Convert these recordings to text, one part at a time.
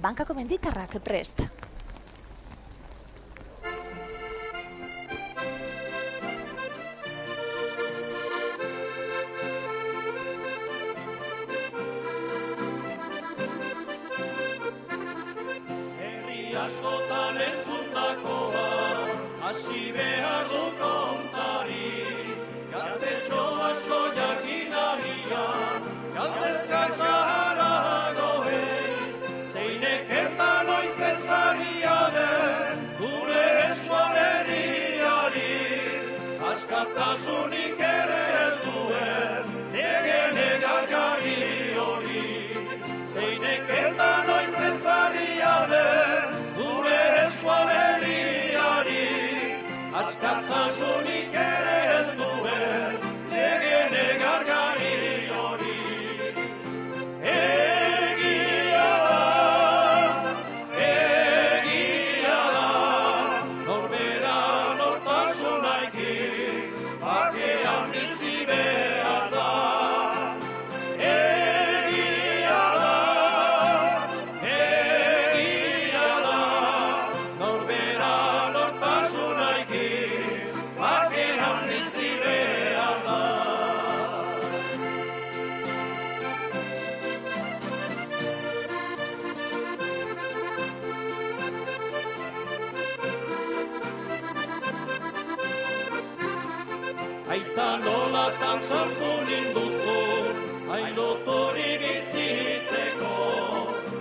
Bankako menditarrak prest. Askotan entzundakoa, hasi behar du kontari, gaztetxo asko jakinaria, galdezka zaharagoen, zeinek eta noiz ezagia den, gure eskualeriari, askatasunik ere ez duen, egene gargari hori, zeinek eta noiz ezagia den, eskualeriari, askatasunik ere ez duen, egene gargari hori. Egia da, norbera nortasunaikin, bakean bizi behar da. Aita nolatan sartu ninduzu, ailotori bizitzeko,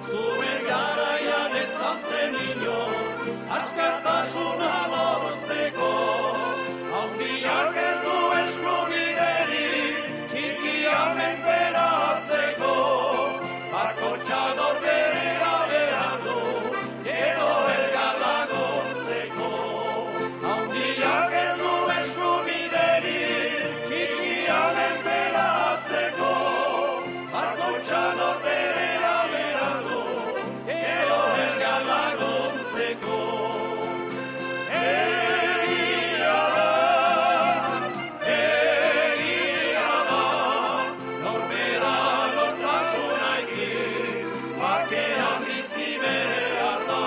zuen garaian ezan zen ino, askatasuna lortzeko, handiak ez du eskubiderik, txikia menperatzeko, bakotxa norberea behar du, edo elgar laguntzeko, handiak ez du norberea behar du, edo elgar laguntzeko. Egia da, norbera nortasunaikin, bakean bizi behar da.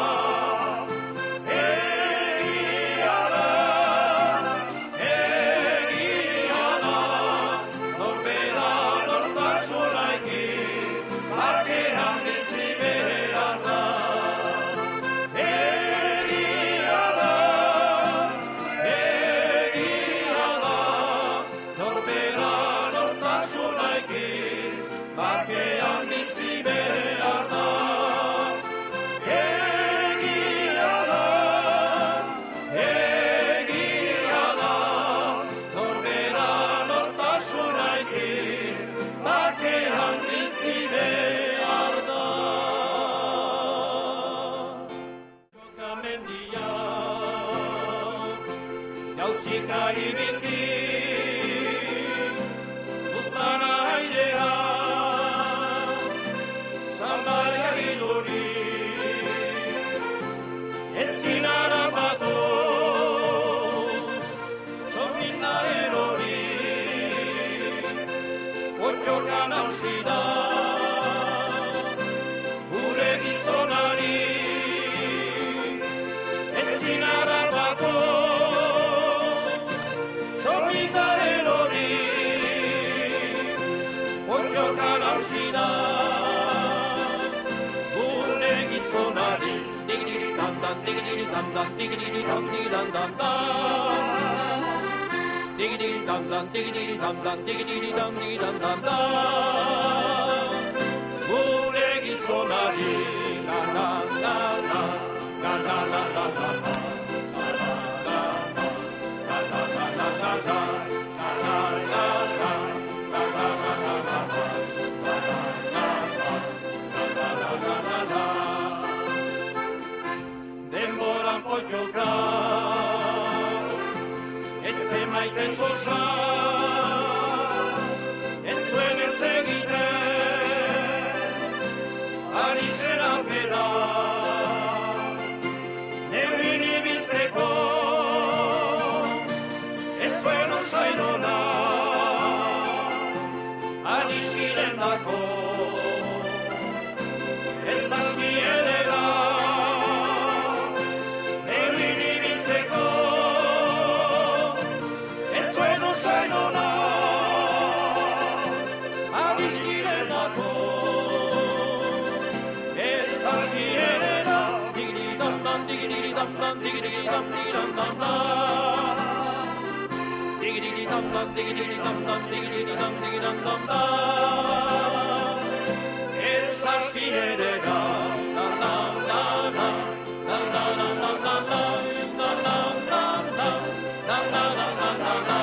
Egia da, norbera nortasunaikin, bakean bizi behar da. Egia da, norbera nortasunaikin, bakean bizi behar da. Egia da, norbera nortasunaikin, bakean bizi behar da. Mendia, jauzika ibiki, buztana airea, sambaia giluri, ezin harapatuz, txopina erori, otxokan hausi da, gure gizonari, ezin harapatuz, txopina erori, otxokan hausi da, gure gizonari, digidiri-dan-dan, digidiri-dan-dan, digidiri-dan-dan-dan-dan-dan. Digidiri-dan-dan, digidiri-dan-dan, digidiri-dan-dan-dan-dan. Gure gizonari, la-la-la-la, la-la-la-la-la-la, la-la-la-la-la-la, la-la-la-la-la, denboran potxoka, ez emaiten sosa, ez zuen ez egiten, ari zen aukera, neurin ibiltzeko, ez zuen osainona, adiskiren dako, ez aski ere dum dum diggity dum dee dum dum dum. Diggity dum dum diggity dum dum diggity dum diggy dum dum dum. Essa schiera na na na na na na na na na na na na na na na na na.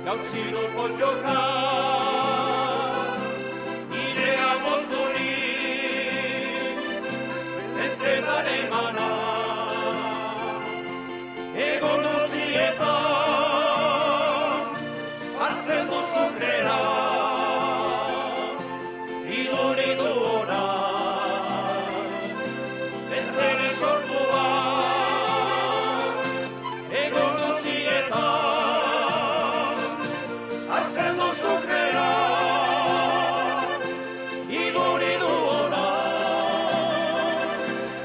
Gauchino può giocare, idea postoli, pezzetta dei manà, e con l'usietà, arsendo socrerà, filoni d'ora, pezzene sciortua, e con l'usietà, arsendo socrerà, filoni d'ora,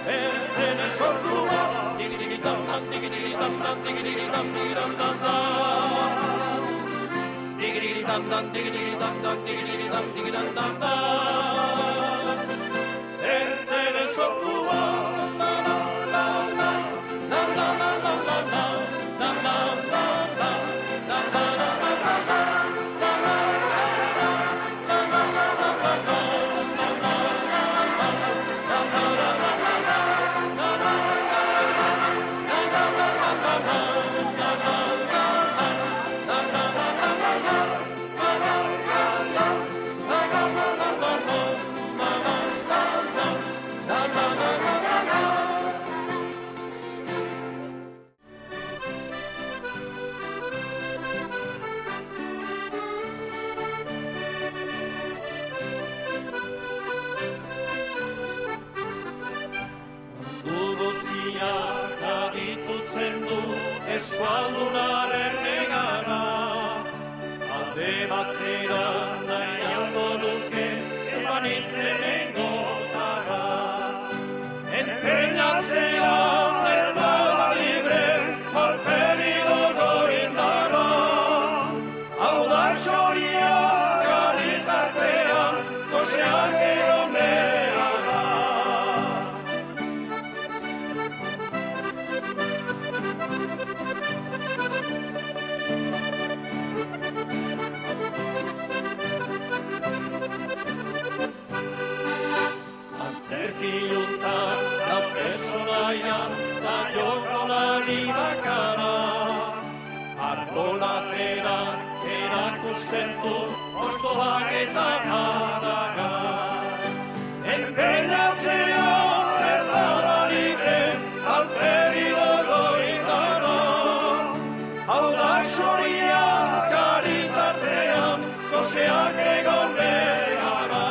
pezzene sciortua, digidi dam dam digidi dam dam digidi dam dam dam dam. Diggity dum dum diggity dum dum diggity dum diggy dum dum dum. And say the shop to na na na na na na na na na na na Esqualunaren negara, alde batera nahiago duke, ez banitzen engotara. Empeñatzea ez bada libre, alperido goindara. Hau da txoria garitartean, gozeak egon behara. Zerkiuntan, da personaian, da jokalari bakara. Argolateran, erakusten du, ostoak eta jadaga. Empeñatzea ez bada libre, alperido goindara. Hau da xoria karitatean, gozeak egon behara.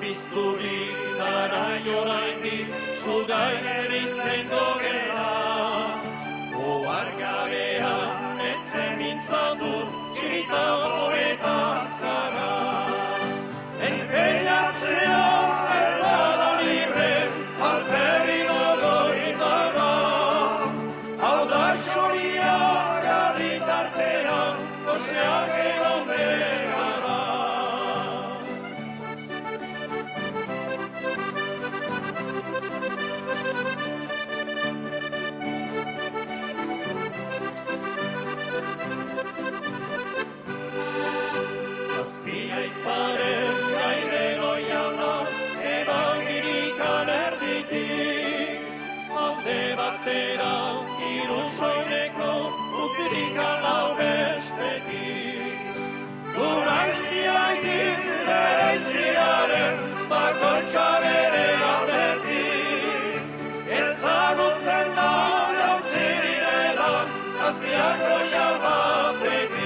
Pizturi garai oraindik sugai erizten dogela. Ohargabea etzen mintzatu txita eta zara. Empeñatzea ez bada libre, alperido goindara. Hau da xoria garitartean, gozeak egon behara. Izparen gainero jana, ebangirikan erditik. Alde batera, irusoineko, utzirikan hau bestetik. Guraiziaitik, bereiziaren, bakoitza bere aldetik. Ezagutzen da, jautzirela, zazpiak goia batetik.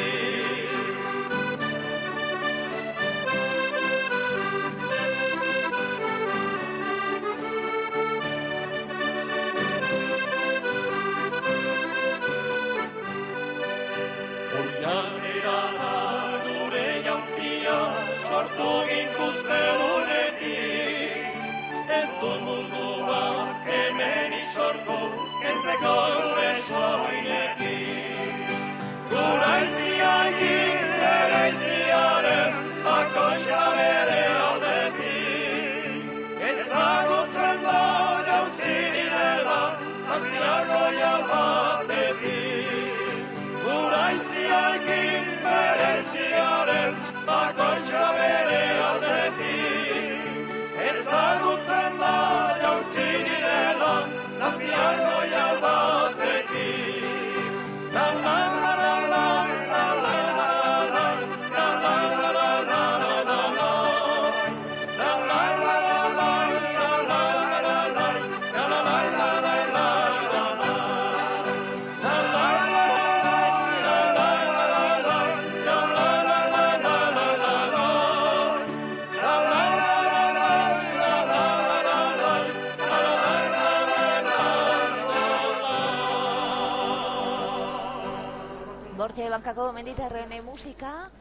bankako menditarren musika.